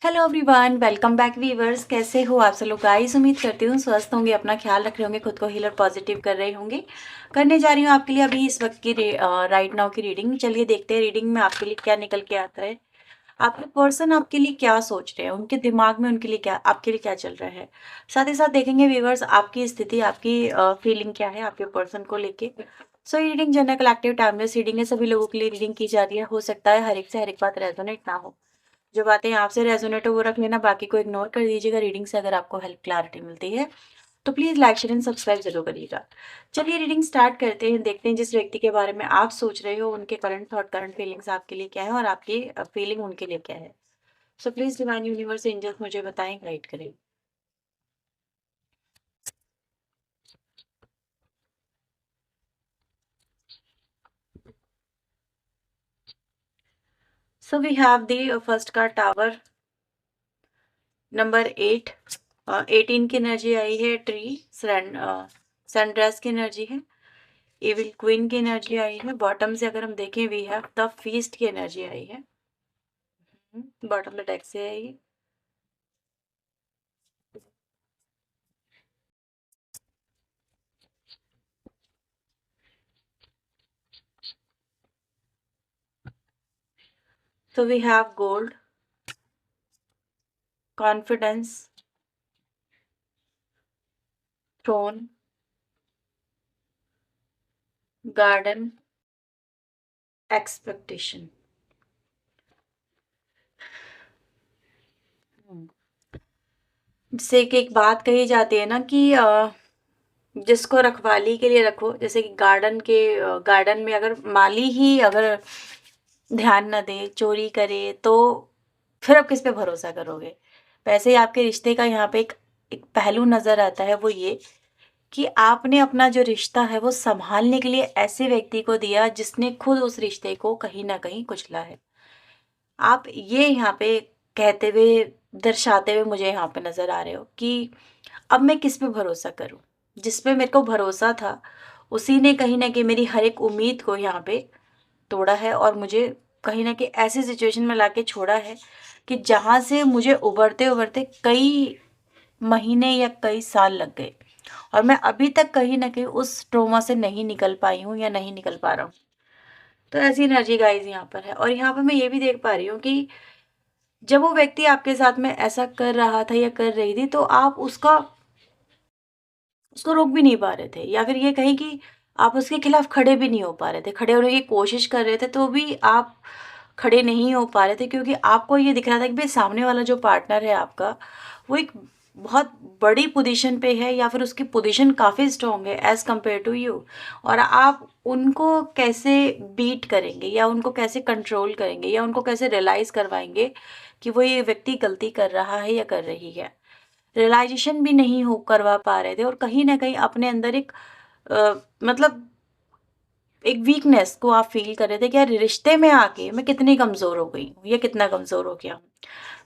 Hello everyone, welcome back viewers. कैसे हो आप सब लोग गाइस? उम्मीद करती हूँ स्वस्थ होंगे, अपना ख्याल रख रहे होंगे, खुद को हील और पॉजिटिव कर रहे होंगे। करने जा रही हूँ आपके लिए अभी इस वक्त की राइट नाउ की रीडिंग। चलिए देखते हैं रीडिंग में आपके लिए क्या निकल के आता है। आपके पर्सन आपके लिए क्या सोच रहे हैं, उनके दिमाग में उनके लिए क्या, आपके लिए क्या चल रहा है। साथ ही साथ देखेंगे वीवर्स आपकी स्थिति, आपकी फीलिंग क्या है आपके पर्सन को लेके। सो ये reading general collective timeless reading है, सभी लोगों के लिए रीडिंग की जा रही है। हो सकता है हर एक से हर एक बात रेजोनेट ना हो। जो बातें आपसे रेजोनेट हो वो रख लेना, बाकी को इग्नोर कर दीजिएगा। रीडिंग से अगर आपको हेल्प क्लैरिटी मिलती है तो please like share and subscribe जरूर करिएगा। चलिए रीडिंग स्टार्ट करते हैं। देखते हैं जिस व्यक्ति के बारे में आप सोच रहे हो उनके करंट थॉट, करंट फीलिंग्स आपके लिए क्या है और आपकी फीलिंग उनके लिए क्या है। So please divine universe angels मुझे बताएं, गाइड करें। So we have the first card tower number 8। 18 की एनर्जी आई है। ट्री सनराइज की एनर्जी है। एविल क्वीन की एनर्जी आई है। बॉटम से अगर हम देखें वी हैव द फीस्ट की एनर्जी आई है। बॉटम में डेक से है ये। तो we have gold, confidence, throne, garden, expectation. जैसे कि एक बात कही जाती है ना कि जिसको रखवाली के लिए रखो, जैसे कि गार्डन में अगर माली ही अगर ध्यान न दे, चोरी करे, तो फिर आप किस पे भरोसा करोगे। वैसे ही आपके रिश्ते का यहाँ पे एक पहलू नजर आता है, वो ये कि आपने अपना जो रिश्ता है वो संभालने के लिए ऐसे व्यक्ति को दिया जिसने खुद उस रिश्ते को कहीं ना कहीं कुचला है। आप ये यहाँ पे कहते हुए, दर्शाते हुए मुझे यहाँ पे नजर आ रहे हो कि अब मैं किस पे भरोसा करूं। जिस पे मेरे को भरोसा था उसी ने कहीं ना कहीं मेरी हर एक उम्मीद को यहाँ पे तोड़ा है और मुझे कहीं ना कहीं ऐसी सिचुएशन में लाके छोड़ा है कि जहाँ से मुझे उबरते उबरते कई महीने या कई साल लग गए और मैं अभी तक कहीं ना कहीं उस ट्रोमा से नहीं निकल पाई हूँ या नहीं निकल पा रहा हूँ। तो ऐसी एनर्जी गाइज यहाँ पर है। और यहाँ पर मैं ये भी देख पा रही हूँ कि जब वो व्यक्ति आपके साथ में ऐसा कर रहा था या कर रही थी तो आप उसका उसको रोक भी नहीं पा रहे थे, या फिर ये कहीं कि आप उसके खिलाफ खड़े भी नहीं हो पा रहे थे। खड़े होने की कोशिश कर रहे थे तो भी आप खड़े नहीं हो पा रहे थे, क्योंकि आपको ये दिख रहा था कि भाई सामने वाला जो पार्टनर है आपका वो एक बहुत बड़ी पोजीशन पे है या फिर उसकी पोजीशन काफ़ी स्ट्रांग है एज़ कम्पेयर टू यू। और आप उनको कैसे बीट करेंगे या उनको कैसे कंट्रोल करेंगे या उनको कैसे रियलाइज़ करवाएंगे कि वो ये व्यक्ति गलती कर रहा है या कर रही है। रियलाइजेशन भी नहीं हो करवा पा रहे थे और कहीं न कहीं अपने अंदर मतलब एक वीकनेस को आप फ़ील कर रहे थे कि यार रिश्ते में आके मैं कितनी कमज़ोर हो गई हूँ या कितना कमज़ोर हो गया हूँ।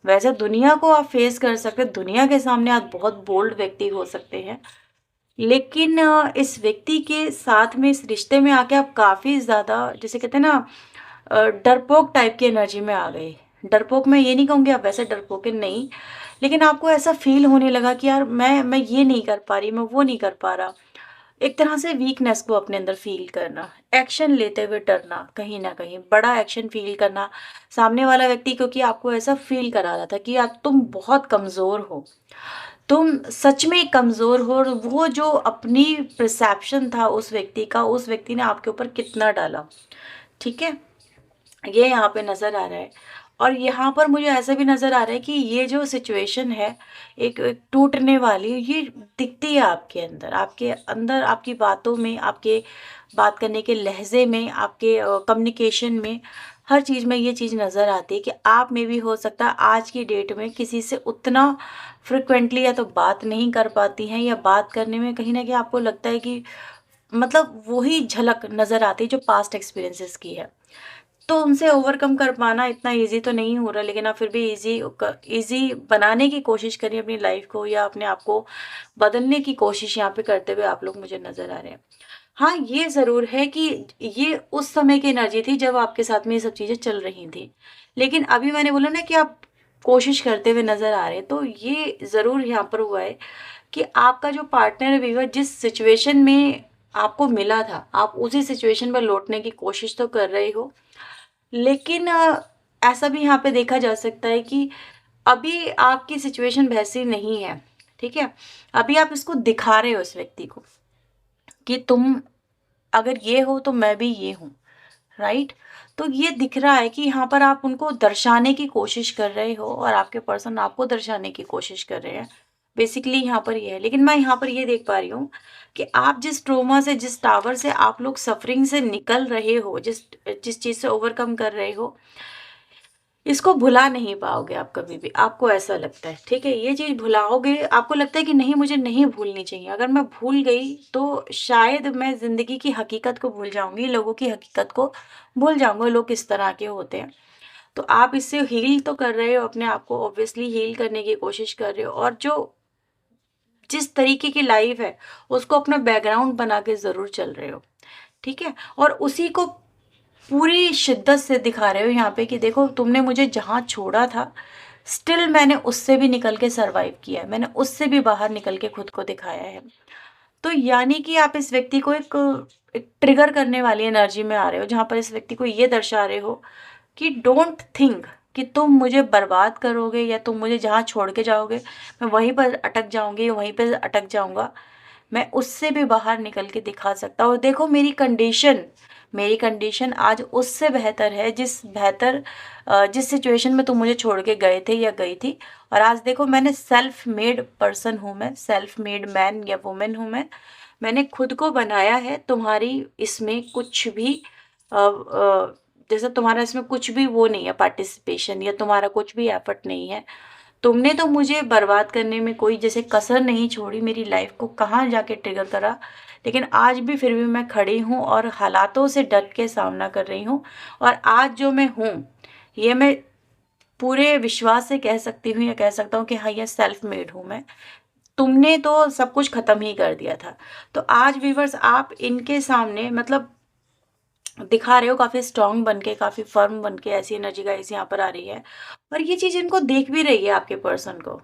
वैसे दुनिया को आप फेस कर सकते हैं, दुनिया के सामने आप बहुत बोल्ड व्यक्ति हो सकते हैं, लेकिन इस व्यक्ति के साथ में, इस रिश्ते में आके आप काफ़ी ज़्यादा, जिसे कहते हैं ना, डरपोक टाइप की एनर्जी में आ गए। डरपोक मैं ये नहीं कहूँगी, आप वैसे डरपोके नहीं, लेकिन आपको ऐसा फ़ील होने लगा कि यार मैं ये नहीं कर पा रही, मैं वो नहीं कर पा रहा। एक तरह से वीकनेस को अपने अंदर फ़ील करना, एक्शन लेते हुए डरना, कहीं न कहीं बड़ा एक्शन फ़ील करना। सामने वाला व्यक्ति क्योंकि आपको ऐसा फ़ील करा रहा था कि यार तुम बहुत कमज़ोर हो, तुम सच में कमज़ोर हो, और वो जो अपनी परसेप्शन था उस व्यक्ति का, उस व्यक्ति ने आपके ऊपर कितना डाला। ठीक है? ये यहाँ पे नज़र आ रहा है। और यहाँ पर मुझे ऐसा भी नज़र आ रहा है कि ये जो सिचुएशन है एक टूटने वाली, ये दिखती है आपके अंदर, आपकी बातों में, आपके बात करने के लहजे में, आपके कम्युनिकेशन में, हर चीज़ में ये चीज़ नज़र आती है कि आप में भी हो सकता है आज की डेट में किसी से उतना फ्रिक्वेंटली या तो बात नहीं कर पाती हैं, या बात करने में कहीं ना कहीं आपको लगता है कि मतलब वही झलक नज़र आती है जो पास्ट एक्सपीरियंसेस की है। तो उनसे ओवरकम कर पाना इतना ईज़ी तो नहीं हो रहा, लेकिन आप फिर भी ईज़ी बनाने की कोशिश करिए अपनी लाइफ को, या अपने आप को बदलने की कोशिश यहाँ पे करते हुए आप लोग मुझे नज़र आ रहे हैं। हाँ, ये ज़रूर है कि ये उस समय की एनर्जी थी जब आपके साथ में ये सब चीज़ें चल रही थी। लेकिन अभी मैंने बोला ना कि आप कोशिश करते हुए नज़र आ रहे हैं। तो ये ज़रूर यहाँ पर हुआ है कि आपका जो पार्टनर है व्यूअर, जिस सिचुएशन में आपको मिला था, आप उसी सिचुएशन पर लौटने की कोशिश तो कर रहे हो, लेकिन ऐसा भी यहाँ पे देखा जा सकता है कि अभी आपकी सिचुएशन वैसी नहीं है, ठीक है? अभी आप इसको दिखा रहे हो उस व्यक्ति को कि तुम अगर ये हो तो मैं भी ये हूँ, राइट? तो ये दिख रहा है कि यहाँ पर आप उनको दर्शाने की कोशिश कर रहे हो और आपके पर्सन आपको दर्शाने की कोशिश कर रहे हैं। बेसिकली यहाँ पर ये है, लेकिन मैं यहाँ पर ये देख पा रही हूँ कि आप जिस ट्रोमा से, जिस टावर से आप लोग सफरिंग से निकल रहे हो, जिस जिस चीज़ से ओवरकम कर रहे हो, इसको भुला नहीं पाओगे आप कभी भी, आपको ऐसा लगता है, ठीक है? ये चीज़ भुलाओगे, आपको लगता है कि नहीं, मुझे नहीं भूलनी चाहिए। अगर मैं भूल गई तो शायद मैं ज़िंदगी की हकीकत को भूल जाऊँगी, लोगों की हकीकत को भूल जाऊँगी, लोग किस तरह के होते हैं। तो आप इससे हील तो कर रहे हो अपने आप को, ऑब्वियसली हील करने की कोशिश कर रहे हो, और जो जिस तरीके की लाइफ़ है, उसको अपना बैकग्राउंड बना के ज़रूर चल रहे हो, ठीक है? और उसी को पूरी शिद्दत से दिखा रहे हो यहाँ पे कि देखो, तुमने मुझे जहाँ छोड़ा था, स्टिल मैंने उससे भी निकल के सर्वाइव किया है, मैंने उससे भी बाहर निकल के खुद को दिखाया है। तो यानी कि आप इस व्यक्ति को एक ट्रिगर करने वाली एनर्जी में आ रहे हो, जहाँ पर इस व्यक्ति को ये दर्शा रहे हो कि डोंट थिंक कि तुम मुझे बर्बाद करोगे या तुम मुझे जहाँ छोड़ के जाओगे, मैं वहीं पर अटक जाऊंगी, वहीं पर अटक जाऊंगा। मैं उससे भी बाहर निकल के दिखा सकता हूँ। और देखो, मेरी कंडीशन आज उससे बेहतर है, जिस सिचुएशन में तुम मुझे छोड़ के गए थे या गई थी। और आज देखो, मैंने सेल्फ मेड पर्सन हूँ, मैं सेल्फ मेड मैन या वुमेन हूँ, मैंने खुद को बनाया है। तुम्हारी इसमें कुछ भी जैसे तुम्हारा इसमें कुछ भी वो नहीं है, पार्टिसिपेशन, या तुम्हारा कुछ भी एफर्ट नहीं है। तुमने तो मुझे बर्बाद करने में कोई जैसे कसर नहीं छोड़ी, मेरी लाइफ को कहाँ जाके ट्रिगर करा, लेकिन आज भी फिर भी मैं खड़ी हूँ और हालातों से डट के सामना कर रही हूँ। और आज जो मैं हूँ, ये मैं पूरे विश्वास से कह सकती हूँ या कह सकता हूँ कि हाँ, ये सेल्फ मेड हूँ मैं। तुमने तो सब कुछ ख़त्म ही कर दिया था। तो आज व्यूवर्स, आप इनके सामने मतलब दिखा रहे हो काफ़ी स्ट्रांग बन के, काफ़ी फर्म बन के, ऐसी एनर्जी गाइस यहाँ पर आ रही है। और ये चीज़ इनको देख भी रही है आपके पर्सन को,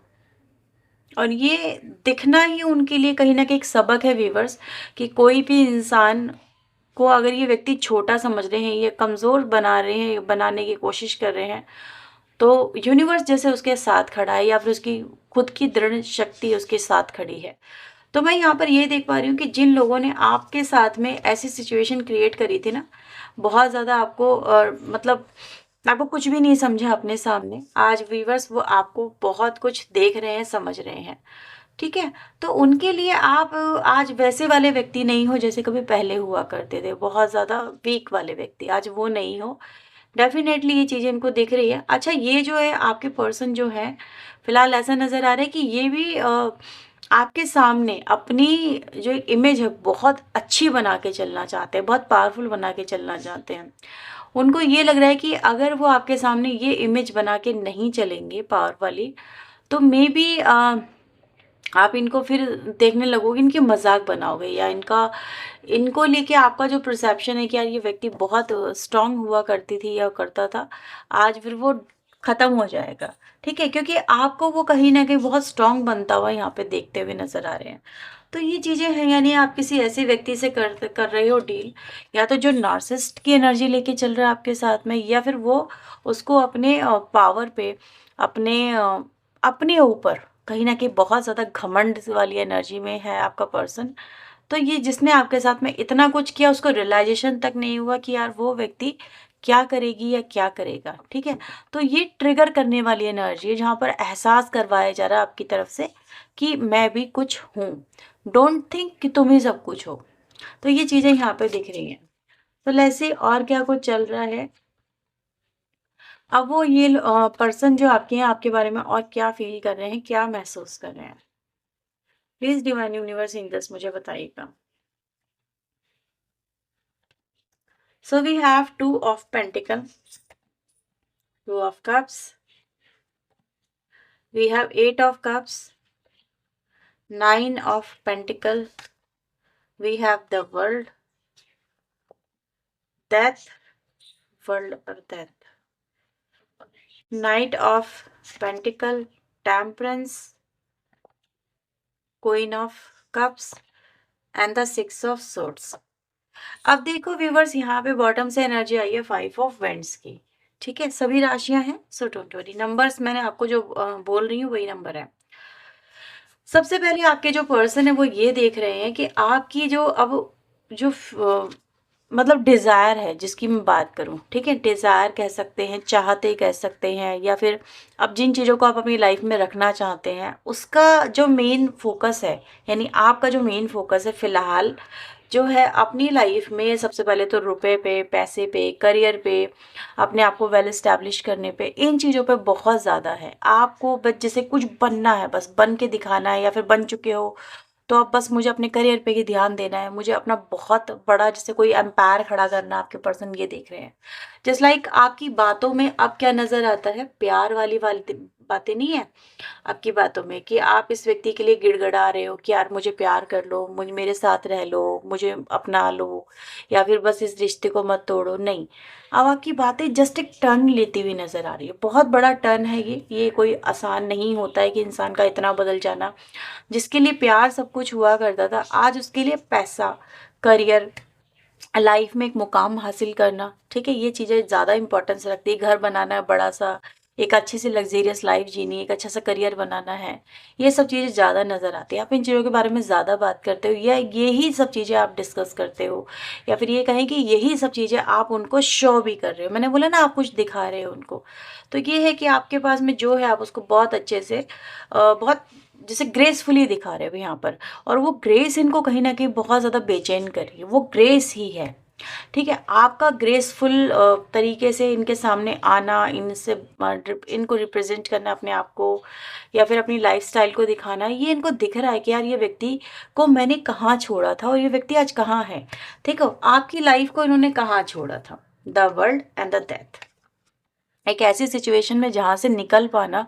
और ये दिखना ही उनके लिए कहीं न कहीं एक सबक है व्यूअर्स, कि कोई भी इंसान को अगर ये व्यक्ति छोटा समझ रहे हैं, ये कमज़ोर बना रहे हैं, बनाने की कोशिश कर रहे हैं, तो यूनिवर्स जैसे उसके साथ खड़ा है, या फिर उसकी खुद की दृढ़ शक्ति उसके साथ खड़ी है। तो मैं यहाँ पर ये देख पा रही हूँ कि जिन लोगों ने आपके साथ में ऐसी सिचुएशन क्रिएट करी थी ना, बहुत ज़्यादा आपको मतलब आपको कुछ भी नहीं समझा अपने सामने, आज व्यूवर्स वो आपको बहुत कुछ देख रहे हैं, समझ रहे हैं, ठीक है? तो उनके लिए आप आज वैसे वाले व्यक्ति नहीं हो जैसे कभी पहले हुआ करते थे, बहुत ज़्यादा वीक वाले व्यक्ति, आज वो नहीं हो। डेफ़िनेटली ये चीज़ें इनको दिख रही है। अच्छा, ये जो है आपके पर्सन जो है, फिलहाल ऐसा नज़र आ रहा है कि ये भी आपके सामने अपनी जो एक इमेज है बहुत अच्छी बना के चलना चाहते हैं, बहुत पावरफुल बना के चलना चाहते हैं। उनको ये लग रहा है कि अगर वो आपके सामने ये इमेज बना के नहीं चलेंगे पावर वाली, तो मेबी आप इनको फिर देखने लगोगे, इनकी मजाक बनाओगे, या इनको लेके आपका जो परसेप्शन है कि यार ये व्यक्ति बहुत स्ट्रांग हुआ करती थी या करता था, आज फिर वो खत्म हो जाएगा, ठीक है? क्योंकि आपको वो कहीं ना कहीं बहुत स्ट्रांग बनता हुआ यहाँ पे देखते हुए नजर आ रहे हैं। तो ये चीज़ें हैं, यानी आप किसी ऐसे व्यक्ति से कर रहे हो डील, या तो जो नार्सिसिस्ट की एनर्जी लेके चल रहा है आपके साथ में, या फिर वो उसको अपने पावर पे, अपने अपने ऊपर कहीं न कहीं बहुत ज़्यादा घमंड वाली एनर्जी में है आपका पर्सन। तो ये जिसने आपके साथ में इतना कुछ किया, उसको रियलाइज़ेशन तक नहीं हुआ कि यार वो व्यक्ति क्या करेगी या क्या करेगा, ठीक है? तो ये ट्रिगर करने वाली एनर्जी है, जहाँ पर एहसास करवाया जा रहा है आपकी तरफ से कि मैं भी कुछ हूँ। डोंट थिंक कि तुम ही सब कुछ हो। तो ये चीज़ें यहाँ पे दिख रही हैं। तो ऐसे और क्या कुछ चल रहा है? अब वो ये पर्सन जो आपके हैं, आपके बारे में और क्या फ़ील कर रहे हैं, क्या महसूस कर रहे हैं? प्लीज़ डिवाइन यूनिवर्स एंजल्स मुझे बताइएगा। So we have 2 of pentacle, 2 of cups, we have 8 of cups, 9 of pentacle, we have the world, death, world और death. Knight of pentacle, temperance, queen of cups and the six of swords. अब देखो viewers, यहाँ पे bottom से energy आई है 5 of vents की। ठीक है, सभी राशियां हैं, सो डोंट वरी। नंबर्स मैंने आपको जो बोल रही हूँ वही नंबर है। सबसे पहले आपके जो पर्सन है वो ये देख रहे हैं कि आपकी जो अब जो मतलब डिज़ायर है जिसकी मैं बात करूं, ठीक है, डिज़ायर कह सकते हैं, चाहते कह सकते हैं, या फिर अब जिन चीज़ों को आप अपनी लाइफ में रखना चाहते हैं उसका जो मेन फोकस है, यानी आपका जो मेन फोकस है फिलहाल जो है अपनी लाइफ में, सबसे पहले तो रुपए पे, पैसे पे, करियर पे, अपने आप को वेल इस्टेब्लिश करने पे, इन चीज़ों पे बहुत ज़्यादा है। आपको बस जैसे कुछ बनना है, बस बन के दिखाना है, या फिर बन चुके हो तो अब बस मुझे अपने करियर पे ही ध्यान देना है, मुझे अपना बहुत बड़ा जैसे कोई एम्पायर खड़ा करना, आपके पर्सन ये देख रहे हैं। जस्ट लाइक आपकी बातों में अब क्या नज़र आता है, प्यार वाली वाली बातें नहीं है आपकी बातों में कि आप इस व्यक्ति के लिए गिड़गिड़ा रहे हो कि यार मुझे प्यार कर लो, मुझे मेरे साथ रह लो, मुझे अपना लो, या फिर बस इस रिश्ते को मत तोड़ो। नहीं, अब आपकी बातें जस्ट एक टर्न लेती हुई नज़र आ रही है। बहुत बड़ा टर्न है ये कोई आसान नहीं होता है कि इंसान का इतना बदल जाना। जिसके लिए प्यार सब कुछ हुआ करता था, आज उसके लिए पैसा, करियर, लाइफ में एक मुकाम हासिल करना, ठीक है, ये चीज़ें ज़्यादा इंपॉर्टेंस रखती है। घर बनाना है बड़ा सा, एक अच्छी सी लग्जेरियस लाइफ जीनी, एक अच्छा सा करियर बनाना है, ये सब चीज़ें ज़्यादा नज़र आती है। आप इन चीज़ों के बारे में ज़्यादा बात करते हो, या यही सब चीज़ें आप डिस्कस करते हो, या फिर ये कहें कि यही सब चीज़ें आप उनको शो भी कर रहे हो। मैंने बोला ना, आप कुछ दिखा रहे हो उनको। तो ये है कि आपके पास में जो है आप उसको बहुत अच्छे से बहुत जैसे ग्रेसफुली दिखा रहे हो यहाँ पर। और वो ग्रेस इनको कहीं ना कहीं बहुत ज़्यादा बेचैन कर रही है, वो ग्रेस ही है। ठीक है, आपका ग्रेसफुल तरीके से इनके सामने आना, इनसे इनको रिप्रेजेंट करना अपने आप को, या फिर अपनी लाइफस्टाइल को दिखाना, ये इनको दिख रहा है कि यार ये व्यक्ति को मैंने कहाँ छोड़ा था और ये व्यक्ति आज कहाँ है। ठीक है, आपकी लाइफ को इन्होंने कहाँ छोड़ा था, the world and the death. एक ऐसी सिचुएशन में जहाँ से निकल पाना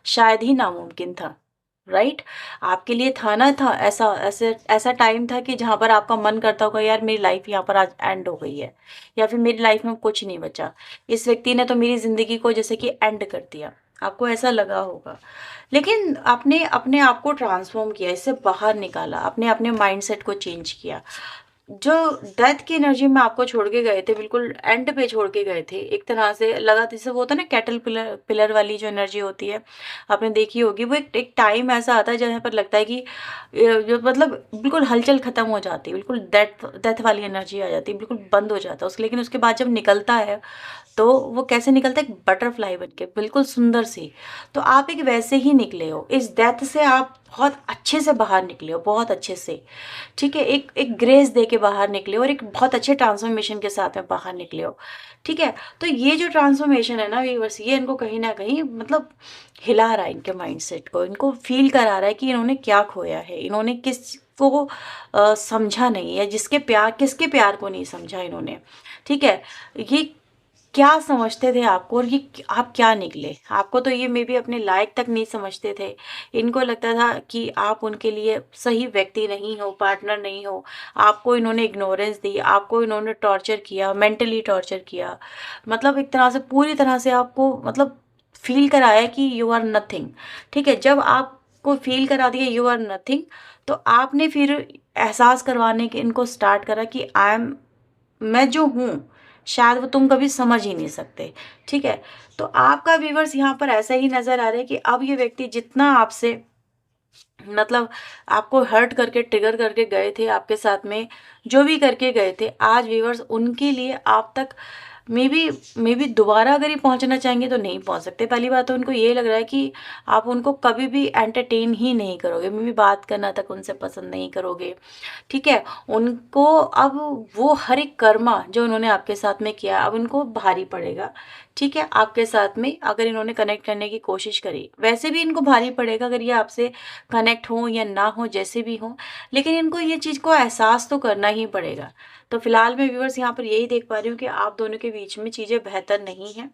शायद ही नामुमकिन था। राइट, आपके लिए था ना, था ऐसा ऐसे ऐसा टाइम था कि जहाँ पर आपका मन करता होगा यार मेरी लाइफ यहाँ पर आज एंड हो गई है, या फिर मेरी लाइफ में कुछ नहीं बचा, इस व्यक्ति ने तो मेरी ज़िंदगी को जैसे कि एंड कर दिया, आपको ऐसा लगा होगा। लेकिन आपने अपने आप को ट्रांसफॉर्म किया, इससे बाहर निकाला, अपने अपने माइंडसेट को चेंज किया। जो डेथ की एनर्जी में आपको छोड़ के गए थे, बिल्कुल एंड पे छोड़ के गए थे, एक तरह से लगा जैसे वो होता है ना कैटल पिलर पिलर वाली जो एनर्जी होती है, आपने देखी होगी। वो एक टाइम ऐसा आता है जहाँ पर लगता है कि जो मतलब बिल्कुल हलचल खत्म हो जाती है, बिल्कुल डेथ डेथ वाली एनर्जी आ जाती है, बिल्कुल बंद हो जाता है उसके। लेकिन उसके बाद जब निकलता है तो वो कैसे निकलता है, एक बटरफ्लाई बन के, बिल्कुल सुंदर सी। तो आप एक वैसे ही निकले हो, इस डेथ से आप बहुत अच्छे से बाहर निकले हो, बहुत अच्छे से। ठीक है, एक एक ग्रेस दे के बाहर निकले हो और एक बहुत अच्छे ट्रांसफॉर्मेशन के साथ में बाहर निकले हो। ठीक है, तो ये जो ट्रांसफॉर्मेशन है ना व्यूअर्स, ये इनको कहीं ना कहीं मतलब हिला रहा है, इनके माइंडसेट को, इनको फील करा रहा है कि इन्होंने क्या खोया है, इन्होंने किस को समझा नहीं है, किसके प्यार को नहीं समझा इन्होंने। ठीक है, ये क्या समझते थे आपको, और ये आप क्या निकले। आपको तो ये मे बी अपने लायक तक नहीं समझते थे, इनको लगता था कि आप उनके लिए सही व्यक्ति नहीं हो, पार्टनर नहीं हो। आपको इन्होंने इग्नोरेंस दी, आपको इन्होंने टॉर्चर किया, मेंटली टॉर्चर किया, मतलब एक तरह से पूरी तरह से आपको मतलब फील कराया कि यू आर नथिंग। ठीक है, जब आपको फील करा दिया यू आर नथिंग, तो आपने फिर एहसास करवाने के इनको स्टार्ट करा कि आई एम, मैं जो हूँ शायद वो तुम कभी समझ ही नहीं सकते। ठीक है, तो आपका व्यूवर्स यहाँ पर ऐसा ही नज़र आ रहा है कि अब ये व्यक्ति जितना आपसे मतलब आपको हर्ट करके ट्रिगर करके गए थे, आपके साथ में जो भी करके गए थे, आज व्यूवर्स उनके लिए आप तक मे बी दोबारा अगर ये पहुंचना चाहेंगे तो नहीं पहुंच सकते। पहली बात तो उनको ये लग रहा है कि आप उनको कभी भी एंटरटेन ही नहीं करोगे, मे बी बात करना तक उनसे पसंद नहीं करोगे। ठीक है, उनको अब वो हर एक कर्मा जो उन्होंने आपके साथ में किया अब उनको भारी पड़ेगा। ठीक है, आपके साथ में अगर इन्होंने कनेक्ट करने की कोशिश करी, वैसे भी इनको भारी पड़ेगा अगर ये आपसे कनेक्ट हो या ना हो, जैसे भी हो, लेकिन इनको ये चीज़ को एहसास तो करना ही पड़ेगा। तो फिलहाल मैं व्यूवर्स यहाँ पर यही देख पा रही हूँ कि आप दोनों के बीच में चीज़ें बेहतर नहीं हैं।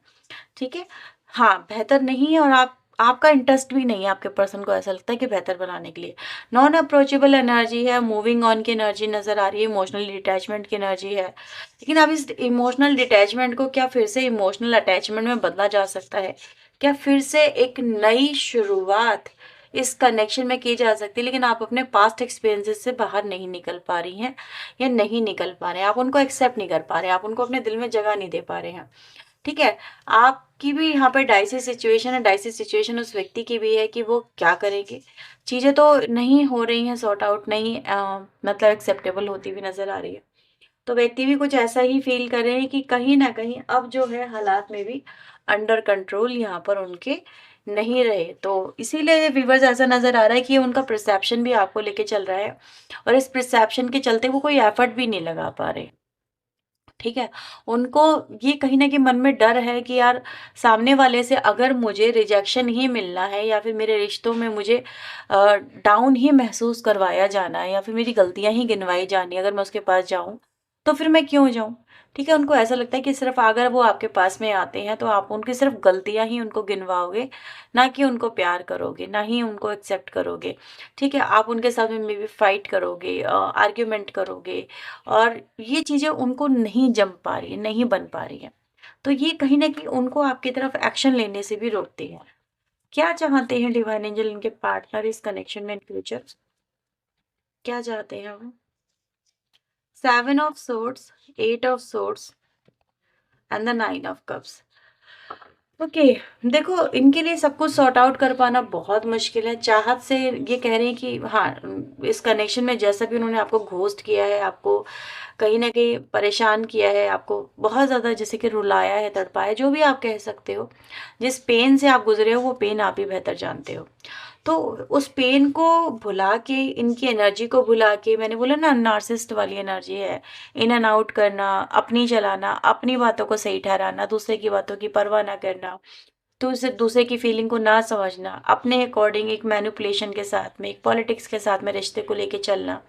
ठीक है, हाँ बेहतर नहीं है, और आपका इंटरेस्ट भी नहीं है, आपके पर्सन को ऐसा लगता है कि बेहतर बनाने के लिए। नॉन अप्रोचेबल एनर्जी है, मूविंग ऑन की एनर्जी नज़र आ रही है, इमोशनल डिटैचमेंट की एनर्जी है। लेकिन अब इस इमोशनल डिटैचमेंट को क्या फिर से इमोशनल अटैचमेंट में बदला जा सकता है? क्या फिर से एक नई शुरुआत इस कनेक्शन में की जा सकती है, लेकिन आप अपने पास्ट एक्सपीरियंसेस से बाहर नहीं निकल पा रही हैं या नहीं निकल पा रहे हैं, आप उनको एक्सेप्ट नहीं कर पा रहे हैं, आप उनको अपने दिल में जगह नहीं दे पा रहे हैं। ठीक है, आपकी भी यहाँ पे डाइसी सिचुएशन है, डाइसी सिचुएशन उस व्यक्ति की भी है कि वो क्या करेंगे। चीज़ें तो नहीं हो रही हैं सॉर्ट आउट, नहीं मतलब एक्सेप्टेबल होती हुई नज़र आ रही है। तो व्यक्ति भी कुछ ऐसा ही फ़ील कर रहे हैं कि कहीं न कहीं अब जो है हालात में भी अंडर कंट्रोल यहाँ पर उनके नहीं रहे। तो इसीलिए व्यूअर्स ऐसा नज़र आ रहा है कि उनका परसेप्शन भी आपको लेके चल रहा है और इस परसेप्शन के चलते वो कोई एफर्ट भी नहीं लगा पा रहे। ठीक है? उनको ये कहीं न कहीं मन में डर है कि यार सामने वाले से अगर मुझे रिजेक्शन ही मिलना है या फिर मेरे रिश्तों में मुझे डाउन ही महसूस करवाया जाना है या फिर मेरी गलतियाँ ही गिनवाई जानी है अगर मैं उसके पास जाऊँ, तो फिर मैं क्यों जाऊँ? ठीक है? उनको ऐसा लगता है कि सिर्फ़ अगर वो आपके पास में आते हैं तो आप उनकी सिर्फ़ गलतियाँ ही उनको गिनवाओगे, ना कि उनको प्यार करोगे, ना ही उनको एक्सेप्ट करोगे। ठीक है? आप उनके साथ में मेबी फाइट करोगे, आर्ग्यूमेंट करोगे और ये चीज़ें उनको नहीं जम पा रही है, नहीं बन पा रही है। तो ये कहीं न कहीं उनको आपकी तरफ एक्शन लेने से भी रोकती है। क्या चाहते हैं डिवाइन एंजल इनके पार्टनर इस कनेक्शन में इन फ्यूचर? क्या चाहते हैं वो? 7 of swords, 8 of swords and the 9 of cups. Okay, देखो इनके लिए सब कुछ सॉर्ट आउट कर पाना बहुत मुश्किल है। चाहत से ये कह रहे हैं कि हाँ, इस कनेक्शन में जैसा भी उन्होंने आपको घोस्ट किया है, आपको कहीं न कहीं परेशान किया है, आपको बहुत ज़्यादा जैसे कि रुलाया है, तड़पाया है, जो भी आप कह सकते हो। जिस पेन से आप गुज़रे हो, वो पेन आप ही बेहतर जानते हो। तो उस पेन को भुला के, इनकी एनर्जी को भुला के, मैंने बोला ना नार्सिसिस्ट वाली एनर्जी है, इन एंड आउट करना, अपनी चलाना, अपनी बातों को सही ठहराना, दूसरे की बातों की परवाह ना करना, दूसरे की फीलिंग को ना समझना, अपने अकॉर्डिंग एक मैनिपुलेशन के साथ में, एक पॉलिटिक्स के साथ में रिश्ते को लेके चलना।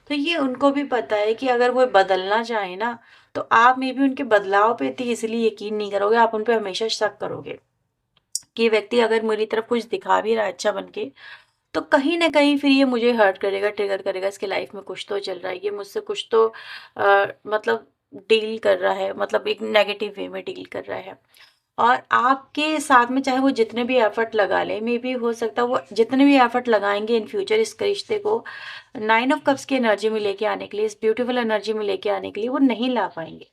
तो ये उनको भी पता है कि अगर वो बदलना चाहे ना, तो आप में भी उनके बदलाव पे इतनी इसलिए यकीन नहीं करोगे, आप उन पे हमेशा शक करोगे कि ये व्यक्ति अगर मेरी तरफ कुछ दिखा भी रहा है अच्छा बन के, तो कहीं न कहीं फिर ये मुझे हर्ट करेगा, ट्रिगर करेगा, इसकी लाइफ में कुछ तो चल रहा है, ये मुझसे कुछ तो मतलब डील कर रहा है, मतलब एक नेगेटिव वे में डील कर रहा है। और आपके साथ में चाहे वो जितने भी एफर्ट लगा लें, मे बी हो सकता है वो जितने भी एफर्ट लगाएँगे इन फ्यूचर इस रिश्ते को 9 ऑफ कप्स की एनर्जी में लेके आने के लिए, इस ब्यूटीफुल एनर्जी में लेके आने के लिए वो नहीं ला पाएँगे।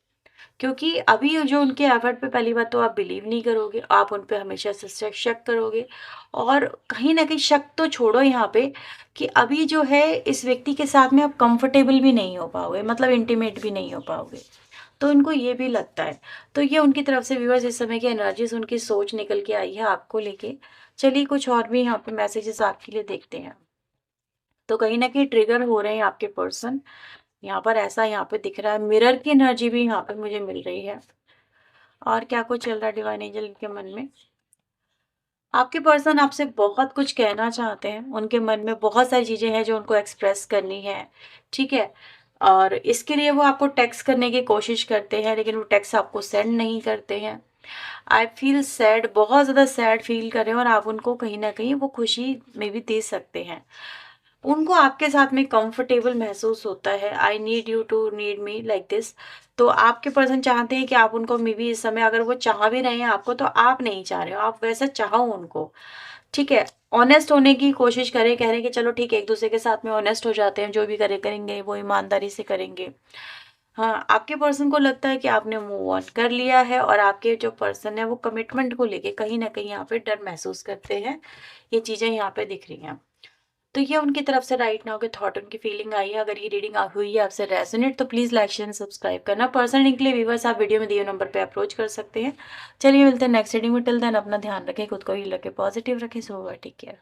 क्योंकि अभी जो उनके एफर्ट पे पहली बात तो आप बिलीव नहीं करोगे, आप उन पे हमेशा से शक शक करोगे और कहीं न कहीं शक तो छोड़ो यहाँ पे कि अभी जो है इस व्यक्ति के साथ में आप कंफर्टेबल भी नहीं हो पाओगे, मतलब इंटीमेट भी नहीं हो पाओगे। तो इनको ये भी लगता है। तो ये उनकी तरफ से व्यूअर्स इस समय की एनर्जीज़ उनकी सोच निकल के आई है आपको लेके। चलिए कुछ और भी यहाँ पे मैसेजेस आपके लिए देखते हैं। तो कहीं न कहीं ट्रिगर हो रहे हैं आपके पर्सन। यहाँ पर ऐसा यहाँ पे दिख रहा है, मिरर की एनर्जी भी यहाँ पे मुझे मिल रही है। और क्या कुछ चल रहा है डिवाइन एंजल के मन में? आपके पर्सन आपसे बहुत कुछ कहना चाहते हैं, उनके मन में बहुत सारी चीज़ें हैं जो उनको एक्सप्रेस करनी है, ठीक है? और इसके लिए वो आपको टेक्स्ट करने की कोशिश करते हैं, लेकिन वो टेक्स्ट आपको सेंड नहीं करते हैं। आई फील सैड, बहुत ज़्यादा सैड फील कर रहे हैं और आप उनको कहीं न कहीं वो खुशी में भी दे सकते हैं। उनको आपके साथ में कंफर्टेबल महसूस होता है, I need you to need me like this. तो आपके पर्सन चाहते हैं कि आप उनको मे बी इस समय अगर वो चाह भी रहे हैं आपको तो आप नहीं चाह रहे हो, आप वैसा चाहो उनको, ठीक है? ऑनेस्ट होने की कोशिश करें, कह रहे हैं कि चलो ठीक है, एक-दूसरे के साथ में ऑनेस्ट हो जाते हैं, जो भी करेंगे वो ईमानदारी से करेंगे। हाँ, आपके पर्सन को लगता है कि आपने मूव ऑन कर लिया है और आपके जो पर्सन है वो कमिटमेंट को लेके कहीं न कहीं यहाँ पे डर महसूस करते हैं। ये चीज़ें यहाँ पे दिख रही हैं। तो ये उनकी तरफ से राइट नाउ के थॉट, उनकी फीलिंग आई है। अगर ये रीडिंग हुई है आपसे रेजोनेट तो please like share and subscribe करना। पर्सनल के लिए व्यूअर्स आप वीडियो में दिए नंबर पे अप्रोच कर सकते हैं। चलिए मिलते हैं नेक्स्ट रीडिंग में, टिल देन अपना ध्यान रखें, खुद को ही रखें, पॉजिटिव रखें। So take care.